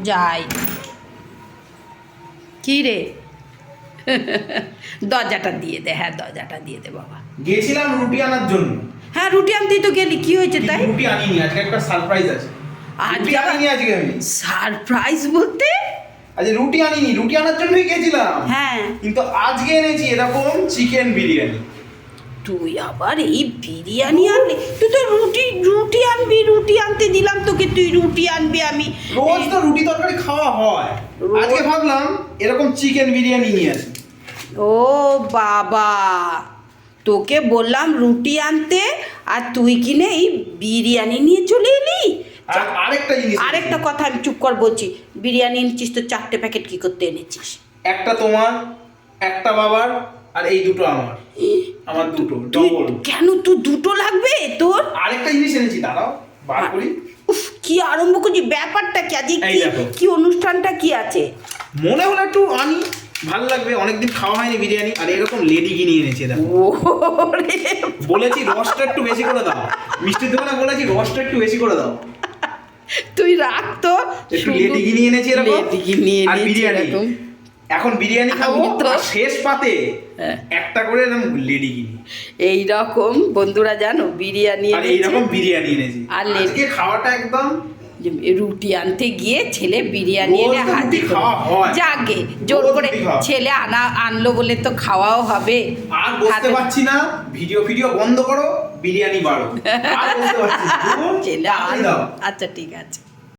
যাই। কি রে? দরজাটা দিয়ে দে। হ্যাঁ, দরজাটা দিয়ে দে বাবা। গেছিলাম রুটি আনার জন্য। হ্যাঁ, রুটি আনতেই তো গেলি, কি হয়েছে তাই? রুটি আনিনি, আজকে একটা সারপ্রাইজ আছে। রুটি আনিনি আজকে আমি। সারপ্রাইজ বলতে? আজকে রুটি আনিনি, রুটি আনার জন্যই গেছিলাম। হ্যাঁ, কিন্তু আজকে এনেছি এরকম চিকেন বিরিয়ানি। তুই আবার এই বিরিয়ানি আনলি? তুই তো রুটি আনবি, রুটি আনতে দিলাম তোকে, তুই রুটি আনবি। আমি রোজ তো রুটি তরকারি খাওয়া হয়, আজকে ভাবলাম এরকম চিকেন বিরিয়ানি নিয়ে আসি। ও বাবা, তোকে বললাম রুটি আনতে আর তুই কিনে এই বিরিয়ানি নিয়ে চলে এলি। আর আরেকটা জিনিস, আরেকটা কথা, আমি চুপ কর বলছি। বিরিয়ানি এনেছিস তো 4টে প্যাকেট কি করতে এনেছিস? একটা তোমার, একটা বাবার, আর এই দুটো আমার। আমার দুটো ডবল। কেন তুই দুটো লাগবে তোর? আরেকটা জিনিস এনেছি, দাঁড়াও বার করি। উফ, কি আরম্ভ করছি? ব্যাপারটা কি আজকে? এই দেখো। কি অনুষ্ঠানটা কি আছে? মনে হলো একটু আনি, ভালো লাগবে, অনেকদিন খাওয়া হয়নি বিরিয়ানি। আর এরকম লেডি গিনি এনেছে দেখো। ওরে, বলেছি রসটা একটু বেশি করে দাও, মিষ্টির দোকানে বলেছি রসটা একটু বেশি করে দাও। তুই রাখ তো। একটু লেডি গিনি এনেছি এরকম, লেডিগিনি আর এনেছি বিরিয়ানি। এরকম। এখন বিরিয়ানি খাবো আমি তো- আর শেষ পাতে হ্যাঁ। একটা করে এরকম লেডি গিনি। এইরকম বন্ধুরা জানো বিরিয়ানি আর এনেছি। এইরকম বিরিয়ানি এনেছি। আর আজকে খাওয়াটা একদম। যে রুটি আনতে গিয়ে ছেলে বিরিয়ানি রোজ এনে তো হাজির রুটি খাওয়া হয়। যাকে জোর রোজ করে রুটি খাওয়া। ছেলে আনলো বলে তো খাওয়াও হবে। আর বসতে হাতে- পারছি না, ভিডিও বন্ধ করো, বিরিয়ানি বাড়ো। আর বসতে পারছি না। ছেলে তাড়াতাড়ি দাও। আচ্ছা ঠিক আছে।